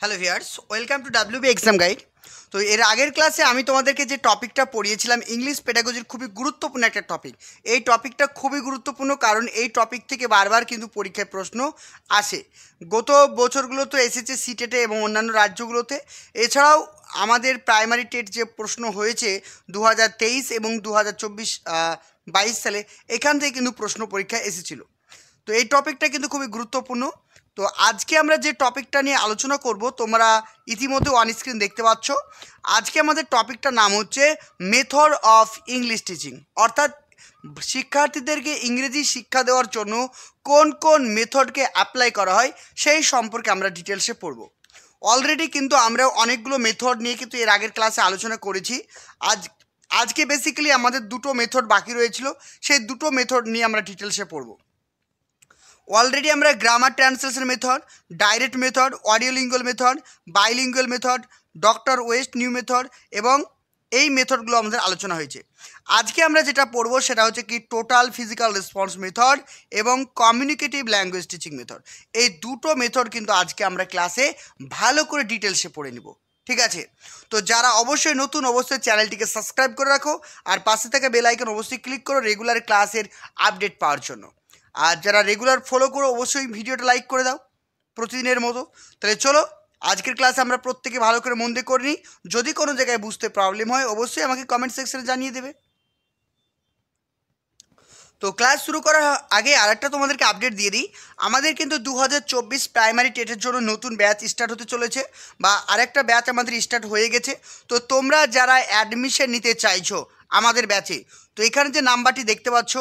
Hello viewers, welcome to WB exam guide. তো এর আগের ক্লাসে আমি তোমাদেরকে যে টপিকটা পড়িয়েছিলাম ইংলিশ পেডাগজির খুবই গুরুত্বপূর্ণ একটা টপিক। এই টপিকটা খুবই গুরুত্বপূর্ণ কারণ এই টপিক থেকে বারবার কিন্তু পরীক্ষায় প্রশ্ন আসে। গত বছরগুলোতে এসেছে সিটেটে এবং অন্যান্য রাজ্যগুলোতে। এছাড়াও আমাদের প্রাইমারি টেট যে প্রশ্ন হয়েছে 2023 এবং 2024-22 সালে, এখান থেকে কিন্তু প্রশ্ন পরীক্ষা এসেছিল। তো এই টপিকটা কিন্তু খুবই গুরুত্বপূর্ণ। তো আজকে আমরা যে টপিকটা নিয়ে আলোচনা করব, তোমরা ইতিমধ্যে অন স্ক্রিন দেখতে পাচ্ছ। আজকে আমাদের টপিকটার নাম হচ্ছে মেথড অফ ইংলিশ টিচিং, অর্থাৎ শিক্ষার্থীদেরকে ইংরেজি শিক্ষা দেওয়ার জন্য কোন কোন মেথডকে অ্যাপ্লাই করা হয় সেই সম্পর্কে আমরা ডিটেলসে পড়ব। অলরেডি কিন্তু আমরা অনেকগুলো মেথড নিয়ে কিন্তু এর আগের ক্লাসে আলোচনা করেছি। আজকে বেসিক্যালি আমাদের দুটো মেথড বাকি রয়েছিল, সেই দুটো মেথড নিয়ে আমরা ডিটেলসে পড়ব। অলরেডি আমরা grammar translation method, direct method, audiolingual method, bilingual method, doctor west new method এবং এই মেথডগুলো আমাদের আলোচনা হয়েছে। আজকে আমরা যেটা পড়বো সেটা হচ্ছে কি টোটাল ফিজিক্যাল রেসপন্স মেথড এবং কমিউনিকেটিভ ল্যাঙ্গুয়েজ টিচিং মেথড। এই দুটো মেথড কিন্তু আজকে আমরা ক্লাসে ভালো করে ডিটেলসে পড়ে নিব, ঠিক আছে? তো যারা অবশ্যই নতুন, অবশ্যই চ্যানেলটিকে সাবস্ক্রাইব করে রাখো আর পাশে থাকা বেল আইকন অবশ্যই ক্লিক করো রেগুলার ক্লাসের আপডেট পাওয়ার জন্য। আর যারা রেগুলার ফলো করো অবশ্যই ভিডিওটা লাইক করে দাও প্রতিদিনের মতো। তাহলে চলো আজকের ক্লাসে আমরা প্রত্যেকে ভালো করে মন দিয়ে করে নিই। যদি কোনো জায়গায় বুঝতে প্রবলেম হয় অবশ্যই আমাকে কমেন্ট সেকশনে জানিয়ে দেবে। তো ক্লাস শুরু করার আগে আরেকটা তোমাদেরকে আপডেট দিয়ে দিই। আমাদের কিন্তু 2024 প্রাইমারি টেটের জন্য নতুন ব্যাচ স্টার্ট হতে চলেছে, বা আরেকটা ব্যাচ আমাদের স্টার্ট হয়ে গেছে। তো তোমরা যারা অ্যাডমিশন নিতে চাইছো আমাদের ব্যাচে, তো এখানে যে নাম্বারটি দেখতে পাচ্ছ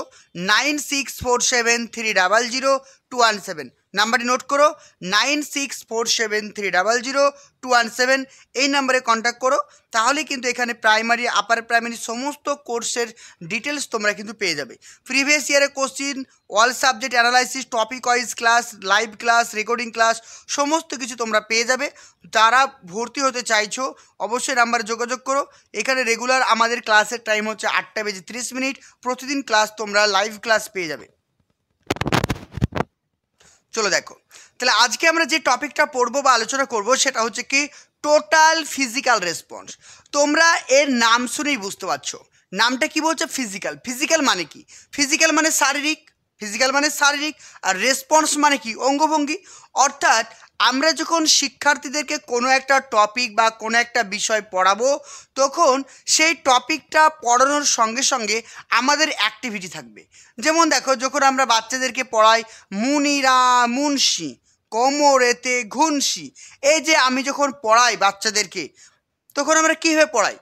9647300217, নাম্বারটি নোট করো 9647300217। এই নাম্বারে কন্ট্যাক্ট করো, তাহলে কিন্তু এখানে প্রাইমারি, আপার প্রাইমারি সমস্ত কোর্সের ডিটেলস তোমরা কিন্তু পেয়ে যাবে। প্রিভিয়াস ইয়ারের question, all subject analysis, topic wise class, live class, recording class সমস্ত কিছু তোমরা পেয়ে যাবে। যারা ভর্তি হতে চাইছো অবশ্যই নাম্বারে যোগাযোগ করো। এখানে রেগুলার আমাদের ক্লাসের টাইম হচ্ছে 8:30 প্রতিদিন ক্লাস, তোমরা লাইভ ক্লাস পেয়ে যাবে। চলো দেখো, তাহলে আজকে আমরা যে টপিকটা পড়বো বা আলোচনা করব সেটা হচ্ছে কি টোটাল ফিজিক্যাল রেসপন্স। তোমরা এর নাম শুনেই বুঝতে পারছো নামটা কি বলছে, ফিজিক্যাল। ফিজিক্যাল মানে কি? ফিজিক্যাল মানে শারীরিক, আর রেসপন্স মানে কি? অঙ্গভঙ্গি। অর্থাৎ আমরা যখন শিক্ষার্থীদেরকে কোনো একটা টপিক বা কোনো একটা বিষয় পড়াবো, তখন সেই টপিকটা পড়ানোর সঙ্গে সঙ্গে আমাদের অ্যাক্টিভিটি থাকবে। যেমন দেখো, যখন আমরা বাচ্চাদেরকে পড়াই মুনিরা মুন্সি কোমরেতে ঘুনসি, এই যে আমি যখন পড়াই বাচ্চাদেরকে, তখন আমরা কীভাবে পড়াই?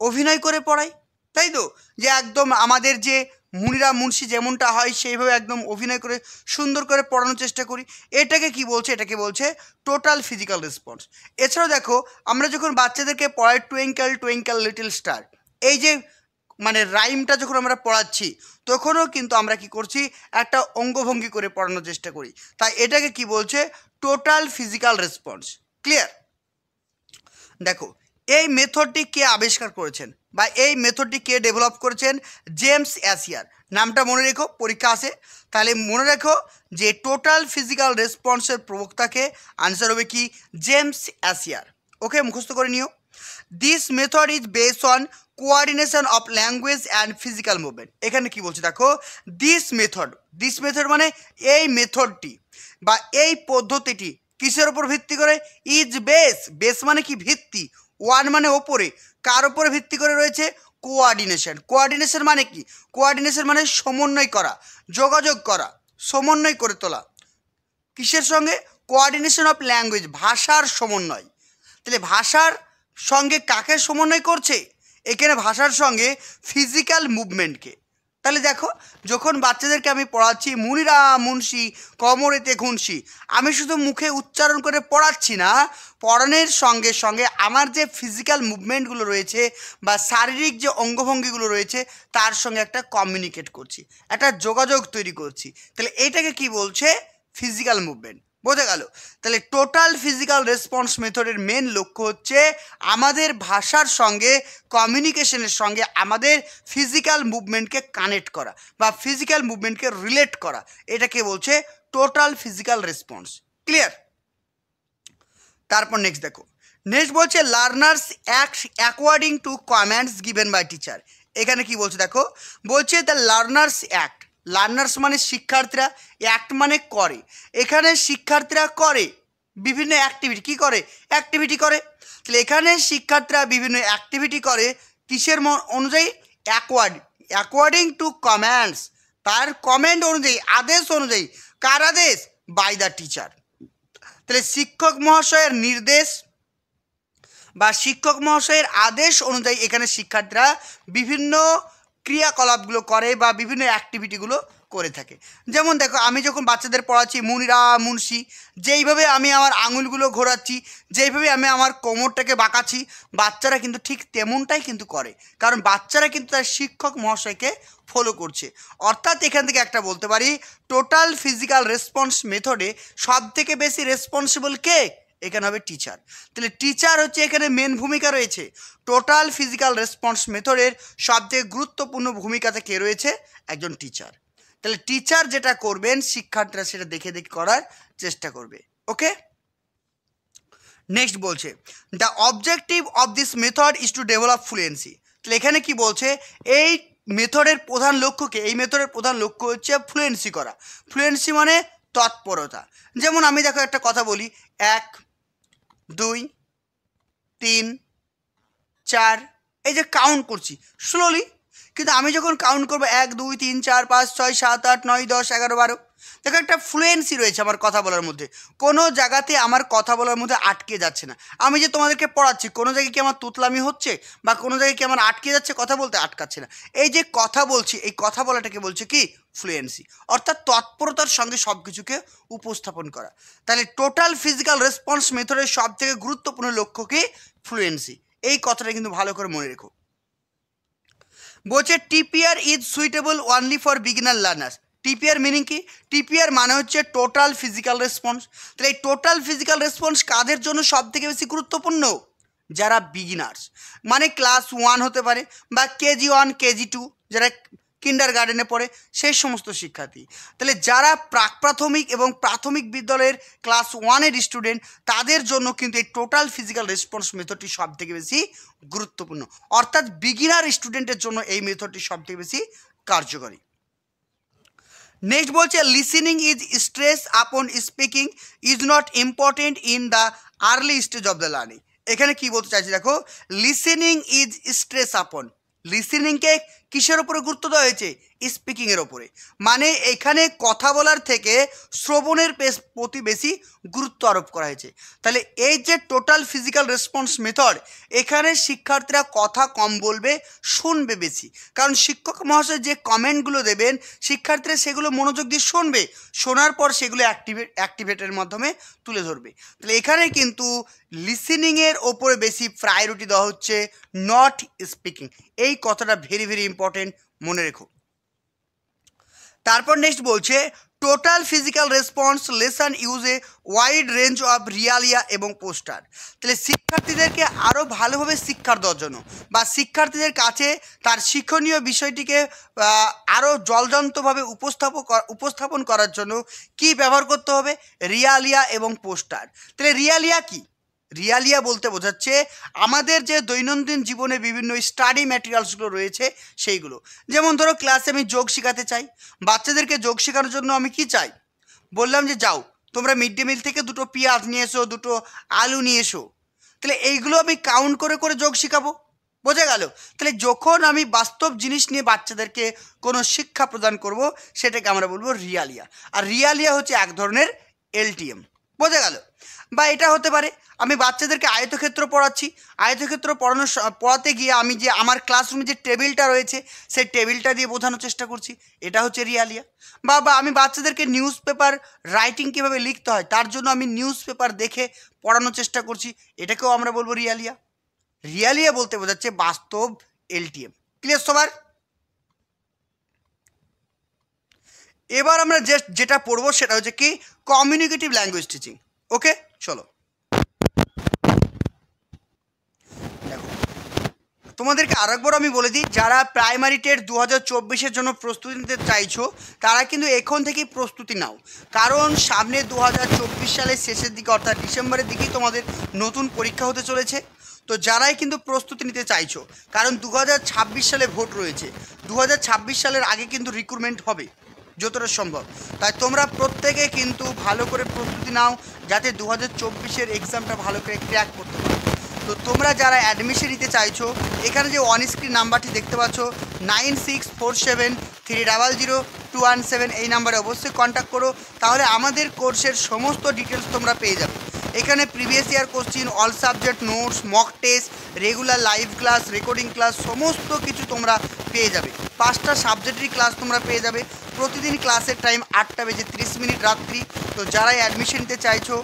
অভিনয় করে পড়াই, তাই তো? যে একদম আমাদের যে মুনিরা মুন্সি যেমনটা হয় সেইভাবে একদম অভিনয় করে সুন্দর করে পড়ানোর চেষ্টা করি। এটাকে কি বলছে? এটাকে বলছে টোটাল ফিজিক্যাল রেসপন্স। এছাড়াও দেখো, আমরা যখন বাচ্চাদেরকে পড়াই টুইঙ্কেল টুইঙ্কেল লিটল স্টার, এই যে মানে রাইমটা যখন আমরা পড়াচ্ছি, তখনও কিন্তু আমরা কি করছি? একটা অঙ্গভঙ্গি করে পড়ানোর চেষ্টা করি। তাই এটাকে কি বলছে? Total physical response. ক্লিয়ার? দেখো, এই মেথডটি কে আবিষ্কার করেছেন বা এই মেথডটি কে ডেভেলপ করেছেন? জেমস অ্যাশিয়ার। নামটা মনে রেখো, পরীক্ষা আসে। তাহলে মনে রেখো যে টোটাল ফিজিক্যাল রেসপন্সের প্রবক্তাকে, আনসার হবে কি? জেমস অ্যাশিয়ার। ওকে, মুখস্থ করে নিও। This method is based on coordination of language and physical movement. এখানে কি বলছে দেখো, দিস মেথড মানে এই মেথডটি বা এই পদ্ধতিটি কিসের ওপর ভিত্তি করে? ইজ বেস মানে কি? ভিত্তি। ওয়ান মানে ওপরে। কার ওপরে ভিত্তি করে রয়েছে? কোঅর্ডিনেশন মানে কি? কোঅর্ডিনেশন মানে সমন্বয় করা, যোগাযোগ করা, সমন্বয় করে তোলা। কিসের সঙ্গে? কোঅর্ডিনেশন অফ ল্যাঙ্গুয়েজ, ভাষার সমন্বয়। তাহলে ভাষার সঙ্গে কাকে সমন্বয় করছে? এখানে ভাষার সঙ্গে ফিজিক্যাল মুভমেন্টকে। তাহলে দেখো, যখন বাচ্চাদেরকে আমি পড়াচ্ছি মুনিরা মুন্সি কোমরেতে ঘুনসি, আমি শুধু মুখে উচ্চারণ করে পড়াচ্ছি না, পড়ানোর সঙ্গে সঙ্গে আমার যে ফিজিক্যাল মুভমেন্টগুলো রয়েছে বা শারীরিক যে অঙ্গভঙ্গিগুলো রয়েছে তার সঙ্গে একটা কমিউনিকেট করছি, একটা যোগাযোগ তৈরি করছি। তাহলে এইটাকে কি বলছে? Physical movement. বোঝা গেল? তাহলে টোটাল ফিজিক্যাল রেসপন্স মেথডের মেন লক্ষ্য হচ্ছে আমাদের ভাষার সঙ্গে, কমিউনিকেশনের সঙ্গে আমাদের ফিজিক্যাল মুভমেন্টকে কানেক্ট করা বা ফিজিক্যাল মুভমেন্টকে রিলেট করা। এটাকে বলছে টোটাল ফিজিক্যাল রেসপন্স। ক্লিয়ার? তারপর নেক্সট দেখো, নেক্সট বলছে learners act according to comments given by teacher. এখানে কি বলছে দেখো, বলছে দ্য লার্নার্স অ্যাক্ট, লার্নার্স মানে শিক্ষার্থীরা, অ্যাক্ট মানে করে, এখানে শিক্ষার্থীরা করে বিভিন্ন অ্যাক্টিভিটি, কি করে, অ্যাক্টিভিটি করে। তাহলে এখানে শিক্ষার্থীরা বিভিন্ন অ্যাক্টিভিটি করে কিসের অনুযায়ী, অ্যাকর্ডিং টু কমেন্টস, তার কমেন্ট অনুযায়ী, আদেশ অনুযায়ী, কার আদেশ, বাই দ্য টিচার। তাহলে শিক্ষক মহাশয়ের নির্দেশ বা শিক্ষক মহাশয়ের আদেশ অনুযায়ী এখানে শিক্ষার্থীরা বিভিন্ন ক্রিয়াকলাপগুলো করে বা বিভিন্ন অ্যাক্টিভিটিগুলো করে থাকে। যেমন দেখো, আমি যখন বাচ্চাদের পড়াচ্ছি মুনিরা মুন্সি, যেইভাবে আমি আমার আঙুলগুলো ঘোরাচ্ছি, যেইভাবে আমি আমার কোমরটাকে বাঁকাচ্ছি, বাচ্চারা কিন্তু ঠিক তেমনটাই কিন্তু করে, কারণ বাচ্চারা কিন্তু তার শিক্ষক মহাশয়কে ফলো করছে। অর্থাৎ এখান থেকে একটা বলতে পারি, টোটাল ফিজিক্যাল রেসপন্স মেথডে সব থেকে বেশি রেসপন্সিবল কে, এখানে হবে টিচার। তাহলে টিচার হচ্ছে এখানে মেন ভূমিকা রয়েছে। টোটাল ফিজিক্যাল রেসপন্স মেথডের সবথেকে গুরুত্বপূর্ণ ভূমিকাতে কে রয়েছে, একজন টিচার। তাহলে টিচার যেটা করবেন শিক্ষার্থীরা সেটা দেখে দেখে করার চেষ্টা করবে। ওকে, নেক্সট বলছে the objective of this method is to develop fluency. তাহলে এখানে কি বলছে, এই মেথডের প্রধান লক্ষ্যকে, এই মেথডের প্রধান লক্ষ্য হচ্ছে ফ্লুয়েন্সি করা। ফ্লুয়েন্সি মানে তৎপরতা। যেমন আমি দেখো একটা কথা বলি, 1 2 3 4, এই যে কাউন্ট করছি স্লোলি, কিন্তু আমি যখন কাউন্ট করবো 1 2 3 4 5 6 7 8 9 10 11 12, দেখো একটা ফ্লুয়েন্সি রয়েছে আমার কথা বলার মধ্যে, কোনো জায়গাতে আমার কথা বলার মধ্যে আটকে যাচ্ছে না। আমি যে তোমাদেরকে পড়াচ্ছি, কোনো জায়গায় কি আমার তুতলামি হচ্ছে বা কোনো জায়গায় কি আমার আটকে যাচ্ছে, কথা বলতে আটকাচ্ছে না। এই যে কথা বলছি, এই কথা বলাটাকে বলছে কি, ফ্লুয়েন্সি, অর্থাৎ তৎপরতার সঙ্গে সব কিছুকে উপস্থাপন করা। তাহলে টোটাল ফিজিক্যাল রেসপন্স মেথডের সব থেকে গুরুত্বপূর্ণ লক্ষ্য কি, ফ্লুয়েন্সি। এই কথাটা কিন্তু ভালো করে মনে রেখো। বলছে TPR is suitable only for beginner learners. TPR meaning কি, টিপিআর মানে হচ্ছে টোটাল ফিজিক্যাল রেসপন্স। তাহলে এই টোটাল ফিজিক্যাল রেসপন্স কাদের জন্য সব থেকে বেশি গুরুত্বপূর্ণ, যারা বিগিনার্স, মানে ক্লাস 1 হতে পারে বা কেজি 1 কেজি 2, যারা কিন্ডার গার্ডেনে পড়ে সেই সমস্ত শিক্ষার্থী। তাহলে যারা প্রাক প্রাথমিক এবং প্রাথমিক বিদ্যালয়ের ক্লাস 1-এর স্টুডেন্ট, তাদের জন্য কিন্তু এই টোটাল ফিজিক্যাল রেসপন্স মেথডটি সব থেকে বেশি গুরুত্বপূর্ণ। অর্থাৎ বিগিনার স্টুডেন্টের জন্য এই মেথডটি সব থেকে বেশি কার্যকরী। নেক্সট বলছে লিসেনিং ইজ স্ট্রেস আপন speaking is not important in the early stage of the learning. এখানে কি বলতে চাইছি দেখো, লিসেনিং ইজ স্ট্রেস আপন, লিসেনিংকে কিসের ওপরে গুরুত্ব দেওয়া হয়েছে, স্পিকিংয়ের ওপরে। মানে এখানে কথা বলার থেকে শ্রবণের প্রতি বেশি গুরুত্ব আরোপ করা হয়েছে। তাহলে এই যে টোটাল ফিজিক্যাল রেসপন্স মেথড, এখানে শিক্ষার্থীরা কথা কম বলবে, শুনবে বেশি, কারণ শিক্ষক মহাশয় যে কমেন্টগুলো দেবেন শিক্ষার্থীরা সেগুলো মনোযোগ দিয়ে শুনবে, শোনার পর সেগুলো অ্যাক্টিভেটের মাধ্যমে তুলে ধরবে। তাহলে এখানে কিন্তু লিসেনিংয়ের ওপরে বেশি প্রায়োরিটি দেওয়া হচ্ছে, নট স্পিকিং। এই কথাটা ভেরি ভেরি ইম্পর্টেন্ট, মনে রেখো। তারপর নেক্সট বলছে total physical response lesson use a wide range of realia এবং পোস্টার। তাহলে শিক্ষার্থীদেরকে আরও ভালোভাবে শিক্ষা দেওয়ার জন্য বা শিক্ষার্থীদের কাছে তার শিক্ষণীয় বিষয়টিকে আরও জলজন্তভাবে উপস্থাপন করার জন্য কি ব্যবহার করতে হবে, রিয়ালিয়া এবং পোস্টার। তাহলে রিয়ালিয়া কি, রিয়ালিয়া বলতে বোঝাচ্ছে আমাদের যে দৈনন্দিন জীবনে বিভিন্ন স্টাডি ম্যাটেরিয়ালসগুলো রয়েছে সেইগুলো। যেমন ধরো ক্লাসে আমি যোগ শেখাতে চাই, বাচ্চাদেরকে যোগ শেখানোর জন্য আমি কি চাই, বললাম যে যাও তোমরা মিড ডে মিল থেকে 2টো পেঁয়াজ নিয়ে এসো, 2টো আলু নিয়ে এসো। তাহলে এইগুলো আমি কাউন্ট করে করে যোগ শেখাবো, বোঝা গেল। তাহলে যখন আমি বাস্তব জিনিস নিয়ে বাচ্চাদেরকে কোনো শিক্ষা প্রদান করব, সেটাকে আমরা বলবো রিয়ালিয়া। আর রিয়ালিয়া হচ্ছে এক ধরনের এলটিএম, বোঝা গেল। বা এটা হতে পারে আমি বাচ্চাদেরকে আয়তক্ষেত্র পড়াচ্ছি, আয়তক্ষেত্র পড়াতে গিয়ে আমি যে আমার ক্লাসরুমে যে টেবিলটা রয়েছে সেই টেবিলটা দিয়ে বোঝানোর চেষ্টা করছি, এটা হচ্ছে রিয়ালিয়া। বা আমি বাচ্চাদেরকে নিউজ পেপার রাইটিং কীভাবে লিখতে হয় তার জন্য আমি নিউজ পেপার দেখে পড়ানোর চেষ্টা করছি, এটাকেও আমরা বলবো রিয়ালিয়া। রিয়ালিয়া বলতে বোঝাচ্ছে বাস্তব এলটিএম। ক্লিয়ার সবার? এবার আমরা যেটা পড়বো সেটা হচ্ছে কি কমিউনিকেটিভ ল্যাঙ্গুয়েজ টিচিং। ওকে, চলো দেখো তোমাদেরকে আরেকবার আমি বলে দিই, যারা প্রাইমারি টেট 2024-এর জন্য প্রস্তুতি নিতে চাইছো তারা কিন্তু এখন থেকেই প্রস্তুতি নাও, কারণ সামনে 2024 সালের শেষের দিকে অর্থাৎ ডিসেম্বরের দিকেই তোমাদের নতুন পরীক্ষা হতে চলেছে। তো যারাই কিন্তু প্রস্তুতি নিতে চাইছো, কারণ 2026 সালে ভোট রয়েছে, 2026 সালের আগে কিন্তু রিক্রুটমেন্ট হবে যতটা সম্ভব। তাই তোমরা প্রত্যেকে কিন্তু ভালো করে প্রস্তুতি নাও, যাতে 2024-এর এক্সামটা ভালো করে ক্র্যাক করতে পারো। তো তোমরা যারা অ্যাডমিশন নিতে চাইছো, এখানে যে অন স্ক্রিন নাম্বারটি দেখতে পাচ্ছ 9647300217, এই নাম্বারে অবশ্যই কন্ট্যাক্ট করো, তাহলে আমাদের কোর্সের সমস্ত ডিটেলস তোমরা পেয়ে যাবে। এখানে previous year question, all subject notes, mock test, regular live class, recording class সমস্ত কিছু তোমরা পেয়ে যাবে। 5টা সাবজেক্টেরই ক্লাস তোমরা পেয়ে যাবে। প্রতিদিন ক্লাসের টাইম 8:30 রাত্রি। তো যারাই অ্যাডমিশন নিতে চাইছো,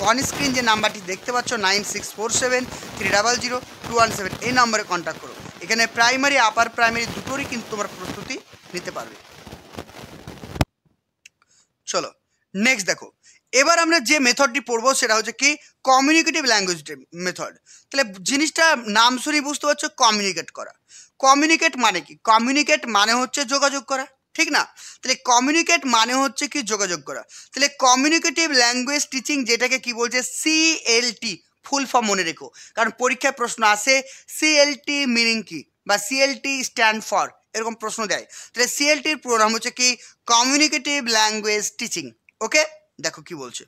অন স্ক্রিন যে নাম্বারটি দেখতে পাচ্ছ 9647300217, এই নাম্বারে কন্ট্যাক্ট করো। এখানে প্রাইমারি আপার প্রাইমারি দুটোরই কিন্তু তোমরা প্রস্তুতি নিতে পারবে। চলো নেক্সট দেখো, এবার আমরা যে মেথডটি পড়বো সেটা হচ্ছে কি কমিউনিকেটিভ ল্যাঙ্গুয়েজ মেথড। তাহলে জিনিসটা নাম শুনে বুঝতে পারছো, কমিউনিকেট করা। কমিউনিকেট মানে কি? কমিউনিকেট মানে হচ্ছে যোগাযোগ করা, ঠিক না? তাহলে কমিউনিকেট মানে হচ্ছে কি যোগাযোগ করা। তাহলে কমিউনিকেটিভ ল্যাঙ্গুয়েজ টিচিং, যেটাকে কি বলছে CLT, ফুল ফর্ম মনে রেখো, কারণ পরীক্ষায় প্রশ্ন আসে CLT মিনিং কি বা CLT স্ট্যান্ড ফর, এরকম প্রশ্ন দেয়। তাহলে CLTর পুরো নাম হচ্ছে কি কমিউনিকেটিভ ল্যাঙ্গুয়েজ টিচিং। ওকে, দেখো কি বলছে।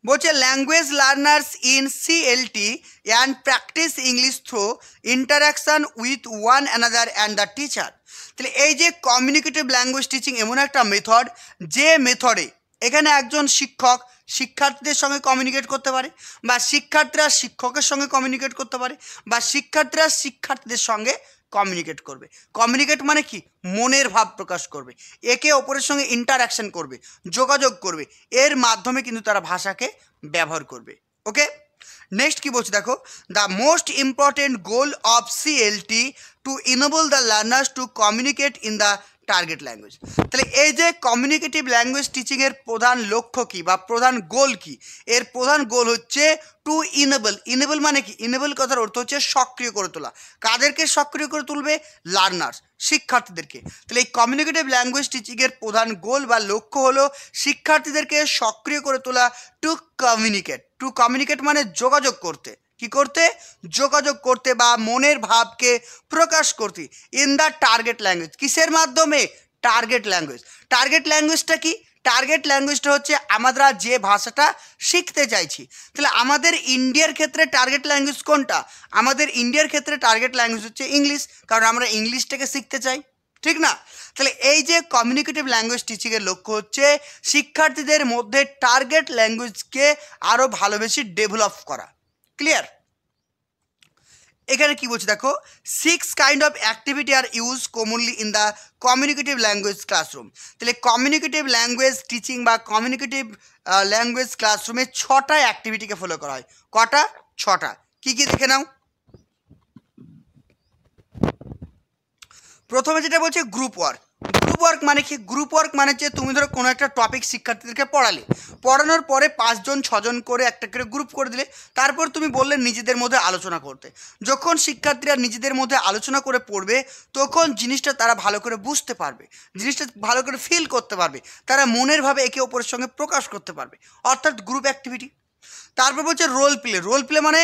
বলছে language learners in CLT and practice English through interaction with one another and the teacher. তাহলে এই যে কমিউনিকেটিভ ল্যাঙ্গুয়েজ টিচিং এমন একটা মেথড, যে মেথডে এখানে একজন শিক্ষক শিক্ষার্থীদের সঙ্গে কমিউনিকেট করতে পারে, বা শিক্ষার্থীরা শিক্ষকের সঙ্গে কমিউনিকেট করতে পারে, বা শিক্ষার্থীরা শিক্ষার্থীদের সঙ্গে কমিউনিকেট করবে। কমিউনিকেট মানে কি? মনের ভাব প্রকাশ করবে, একে অপরের সঙ্গে ইন্টারাকশন করবে, যোগাযোগ করবে, এর মাধ্যমে কিন্তু তারা ভাষাকে ব্যবহার করবে। ওকে, নেক্সট কি বলছে দেখো, the most important goal of CLT to enable the learners to communicate in the target language. তাহলে এই যে কমিউনিকেটিভ ল্যাঙ্গুয়েজ টিচিংয়ের প্রধান লক্ষ্য কী বা প্রধান গোল কি? এর প্রধান গোল হচ্ছে টু ইনেবল। ইনেবল মানে কি? ইনেবল কথার অর্থ হচ্ছে সক্রিয় করে তোলা। কাদেরকে সক্রিয় করে তুলবে? লার্নার্স, শিক্ষার্থীদেরকে। তাহলে এই কমিউনিকেটিভ ল্যাঙ্গুয়েজ টিচিংয়ের প্রধান গোল বা লক্ষ্য হলো শিক্ষার্থীদেরকে সক্রিয় করে তোলা, টু কমিউনিকেট। টু কমিউনিকেট মানে যোগাযোগ করতে। কি করতে? যোগাযোগ করতে বা মনের ভাবকে প্রকাশ করতে। ইন দ্য টার্গেট ল্যাঙ্গুয়েজ, কিসের মাধ্যমে? Target language. টার্গেট ল্যাঙ্গুয়েজটা কি? টার্গেট ল্যাঙ্গুয়েজটা হচ্ছে আমরা যে ভাষাটা শিখতে চাইছি। তাহলে আমাদের ইন্ডিয়ার ক্ষেত্রে টার্গেট ল্যাঙ্গুয়েজ কোনটা? আমাদের ইন্ডিয়ার ক্ষেত্রে টার্গেট ল্যাঙ্গুয়েজ হচ্ছে ইংলিশ, কারণ আমরা ইংলিশটাকে শিখতে চাই, ঠিক না? তাহলে এই যে কমিউনিকেটিভ ল্যাঙ্গুয়েজ টিচিংয়ের লক্ষ্য হচ্ছে শিক্ষার্থীদের মধ্যে টার্গেট ল্যাঙ্গুয়েজকে আরও ভালোবেসে ডেভেলপ করা। ক্লিয়ার? এখানে কি বলছে দেখো, 6 kind of activity are use commonly in the communicative language classroom. তাহলে কমিউনিকেটিভ ল্যাঙ্গুয়েজ টিচিং বা কমিউনিকেটিভ ল্যাঙ্গুয়েজ ক্লাসরুমে 6টা অ্যাক্টিভিটিকে ফলো করা হয়। কটা? 6টা। কি কি দেখে নাও। প্রথমে যেটা বলছে গ্রুপ ওয়ার্ক। গ্রুপ ওয়ার্ক মানে কি? গ্রুপ ওয়ার্ক মানে হচ্ছে তুমি ধরো কোনো একটা টপিক শিক্ষার্থীদেরকে পড়ালে, পড়ানোর পরে 5 জন 6 জন করে একটা করে গ্রুপ করে দিলে, তারপর তুমি বললে নিজেদের মধ্যে আলোচনা করতে। যখন শিক্ষার্থীরা নিজেদের মধ্যে আলোচনা করে পড়বে, তখন জিনিসটা তারা ভালো করে বুঝতে পারবে, জিনিসটা ভালো করে ফিল করতে পারবে, তারা মনের ভাবে একে অপরের সঙ্গে প্রকাশ করতে পারবে, অর্থাৎ গ্রুপ অ্যাক্টিভিটি। তারপর বলছে রোল প্লে। রোল প্লে মানে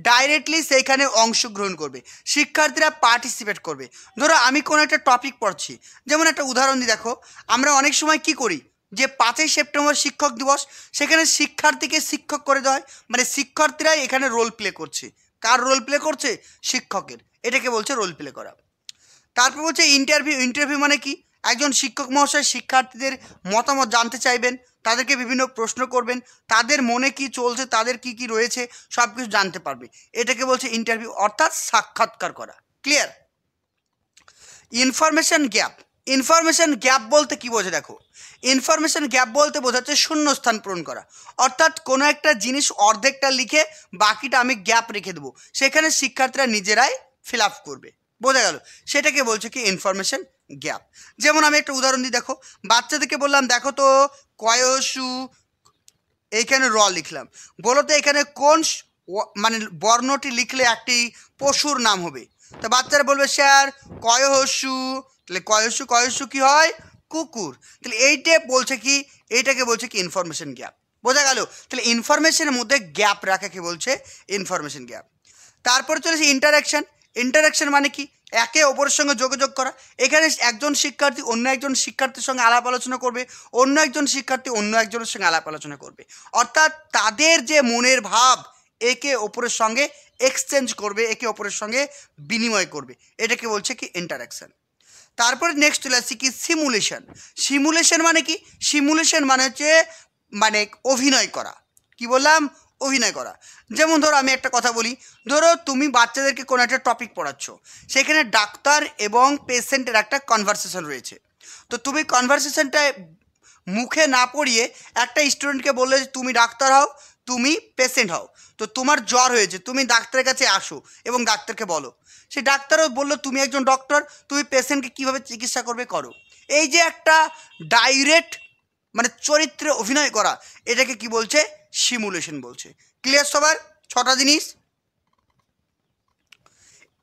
ডাইরেক্টলি সেইখানে অংশগ্রহণ করবে, শিক্ষার্থীরা পার্টিসিপেট করবে। ধরো আমি কোনো একটা টপিক পড়ছি, যেমন একটা উদাহরণ দিই, দেখো আমরা অনেক সময় কি করি, যে 5ই সেপ্টেম্বর শিক্ষক দিবস, সেখানে শিক্ষার্থীকে শিক্ষক করে দেওয়া হয়, মানে শিক্ষার্থীরাই এখানে রোল প্লে করছে। কার রোল প্লে করছে? শিক্ষকের। এটাকে বলছে রোল প্লে করা। তারপর বলছে ইন্টারভিউ। ইন্টারভিউ মানে কি? একজন শিক্ষক মহাশয় শিক্ষার্থীদের মতামত জানতে চাইবেন, তাদেরকে বিভিন্ন প্রশ্ন করবেন, তাদের মনে কি চলছে, তাদের কি কি রয়েছে সব কিছু জানতে পারবে। এটাকে বলছে ইন্টারভিউ, অর্থাৎ সাক্ষাৎকার করা। Clear? Information gap. Information gap বলতে কি বোঝে দেখো, ইনফরমেশন গ্যাপ বলতে বোঝাচ্ছে শূন্যস্থান পূরণ করা, অর্থাৎ কোনো একটা জিনিস অর্ধেকটা লিখে বাকিটা আমি গ্যাপ রেখে দেবো, সেখানে শিক্ষার্থীরা নিজেরাই ফিল আপ করবে। বোঝা গেল? সেটাকে বলছে কি ইনফরমেশন গ্যাপ। যেমন আমি একটা উদাহরণ দিই, দেখো বাচ্চাদেরকে বললাম দেখো তো কয়সু, এইখানে র লিখলাম, বলো তো এখানে কোন মানে বর্ণটি লিখলে একটি পশুর নাম হবে। তো বাচ্চারা বলবে স্যার কয়হস্যু, তাহলে কয়হস্যু কি হয়? কুকুর। তাহলে এইটা বলছে কি, এইটাকে বলছে কি ইনফরমেশন গ্যাপ। বোঝা গেল? তাহলে ইনফরমেশনের মধ্যে গ্যাপ রাখাকে বলছে ইনফরমেশন গ্যাপ। তারপরে চলেছে ইন্টারাকশন। ইন্টারাকশন মানে কি? একে অপরের সঙ্গে যোগাযোগ করা। এখানে একজন শিক্ষার্থী অন্য একজন শিক্ষার্থীর সঙ্গে আলাপ আলোচনা করবে, অন্য একজন শিক্ষার্থী অন্য একজনের সঙ্গে আলাপ আলোচনা করবে, অর্থাৎ তাদের যে মনের ভাব একে অপরের সঙ্গে এক্সচেঞ্জ করবে, একে অপরের সঙ্গে বিনিময় করবে, এটাকে বলছে কি ইন্টারাকশন। তারপরে নেক্সট চলে আসছি কি সিমুলেশন। সিমুলেশন মানে কি? সিমুলেশন মানে হচ্ছে মানে অভিনয় করা। কি বললাম? অভিনয় করা। যেমন ধরো আমি একটা কথা বলি, ধরো তুমি বাচ্চাদেরকে কোনো একটা টপিক পড়াচ্ছ, সেখানে ডাক্তার এবং পেশেন্টের একটা কনভারসেশন রয়েছে। তো তুমি কনভারসেশনটা মুখে না পড়িয়ে একটা স্টুডেন্টকে বললে যে তুমি ডাক্তার হও, তুমি পেশেন্ট হও। তো তোমার জ্বর হয়েছে, তুমি ডাক্তারের কাছে আসো এবং ডাক্তারকে বলো। সে ডাক্তারও বললো তুমি একজন ডক্টর, তুমি পেশেন্টকে কীভাবে চিকিৎসা করবে করো। এই যে একটা ডাইরেক্ট মানে চরিত্রে অভিনয় করা, এটাকে কি বলছে? সিমুলেশন বলছে। ক্লিয়ার সবার? 6টা জিনিস।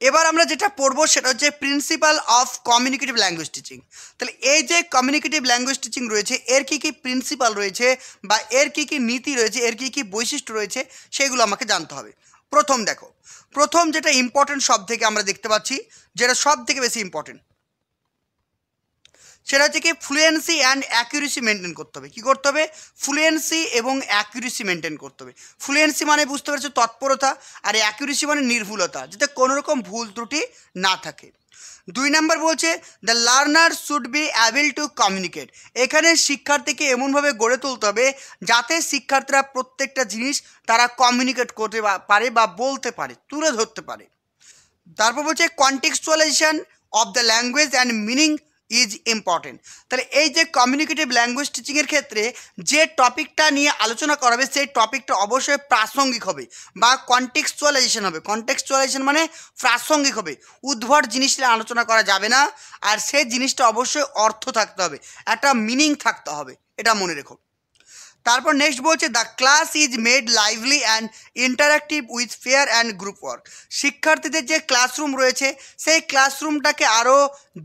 এবার আমরা যেটা পড়বো সেটা হচ্ছে principal of communicative language teaching. তাহলে এই যে কমিউনিকেটিভ ল্যাঙ্গুয়েজ টিচিং রয়েছে, এর কী কী প্রিন্সিপাল রয়েছে বা এর কী কী নীতি রয়েছে, এর কী কী বৈশিষ্ট্য রয়েছে, সেগুলো আমাকে জানতে হবে। প্রথম দেখো, প্রথম যেটা ইম্পর্টেন্ট সব থেকে আমরা দেখতে পাচ্ছি, যেটা সব থেকে বেশি ইম্পর্টেন্ট, সেটা হচ্ছে কি ফ্লুয়েন্সি অ্যান্ড অ্যাকুরেসি মেনটেন করতে হবে। কী করতে হবে? ফ্লুয়েন্সি এবং অ্যাকুরেসি মেনটেন করতে হবে। ফ্লুয়েন্সি মানে বুঝতে পারছো তৎপরতা, আর অ্যাকুরেসি মানে নির্ভুলতা, যাতে কোনো রকম ভুল ত্রুটি না থাকে। 2 নম্বর বলছে the learner should be able to communicate. এখানে শিক্ষার্থীকে এমনভাবে গড়ে তুলতে হবে যাতে শিক্ষার্থীরা প্রত্যেকটা জিনিস তারা কমিউনিকেট করতে পারে বা বলতে পারে, তুলে ধরতে পারে। তারপর বলছে contextualisation of the language and meaning is important. তাহলে এই যে কমিউনিকেটিভ ল্যাঙ্গুয়েজ টিচিংয়ের ক্ষেত্রে যে টপিকটা নিয়ে আলোচনা করা হবে, সেই টপিকটা অবশ্যই প্রাসঙ্গিক হবে বা কনটেক্সচুয়ালাইজেশন হবে। কনটেক্সচুয়ালাইজেশন মানে প্রাসঙ্গিক হবে, উদ্ভট জিনিস নিয়ে আলোচনা করা যাবে না, আর সেই জিনিসটা অবশ্যই অর্থ থাকতে হবে, একটা মিনিং থাকতে হবে, এটা মনে রেখো। তারপর নেক্সট বলছে the class is made lively and interactive with fair and group work. শিক্ষার্থীদের যে ক্লাসরুম রয়েছে, সেই ক্লাসরুমটাকে আরও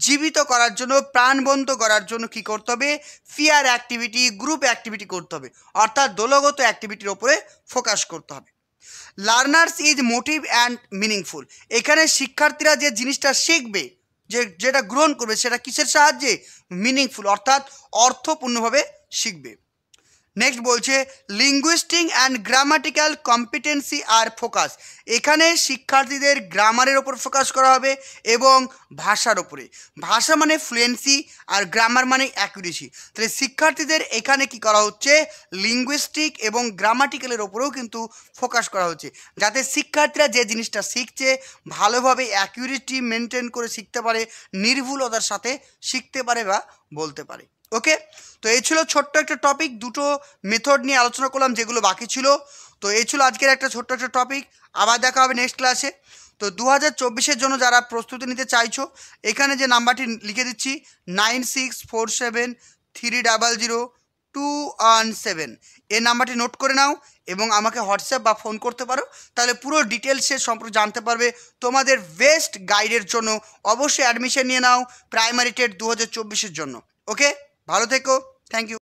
জীবিত করার জন্য, প্রাণবন্ত করার জন্য কী করতে হবে? ফেয়ার অ্যাক্টিভিটি, গ্রুপ অ্যাক্টিভিটি করতে হবে, অর্থাৎ দলগত অ্যাক্টিভিটির ওপরে ফোকাস করতে হবে। Learners is motive and meaningful. এখানে শিক্ষার্থীরা যে জিনিসটা শিখবে, যেটা গ্রহণ করবে, সেটা কিসের সাহায্যে? মিনিংফুল, অর্থাৎ অর্থপূর্ণভাবে শিখবে। নেক্সট বলছে linguistic and grammatical competency are focus. এখানে শিক্ষার্থীদের গ্রামারের ওপর ফোকাস করা হবে এবং ভাষার ওপরে। ভাষা মানে ফ্লুয়েন্সি আর গ্রামার মানে অ্যাকুরেসি। তাহলে শিক্ষার্থীদের এখানে কি করা হচ্ছে? লিঙ্গুইস্টিক এবং গ্রামাটিক্যালের ওপরেও কিন্তু ফোকাস করা হচ্ছে, যাতে শিক্ষার্থীরা যে জিনিসটা শিখছে ভালোভাবে অ্যাকুরেসি মেনটেন করে শিখতে পারে, নির্ভুলতার সাথে শিখতে পারে বা বলতে পারে। ওকে, তো এই ছিল ছোট্ট একটা টপিক, দুটো মেথড নিয়ে আলোচনা করলাম যেগুলো বাকি ছিল। তো এই ছিল আজকের একটা ছোট্ট একটা টপিক। আবার দেখা হবে নেক্সট ক্লাসে। তো 2024-এর জন্য যারা প্রস্তুতি নিতে চাইছো, এখানে যে নাম্বারটি লিখে দিচ্ছি 9647300217, এই নাম্বারটি নোট করে নাও এবং আমাকে হোয়াটসঅ্যাপ বা ফোন করতে পারো। তাহলে পুরো ডিটেলসের সম্পর্কে জানতে পারবে। তোমাদের বেস্ট গাইডের জন্য অবশ্যই অ্যাডমিশন নিয়ে নাও প্রাইমারি টেট 2024-এর জন্য। ওকে, ভালো থেকো, থ্যাংক ইউ।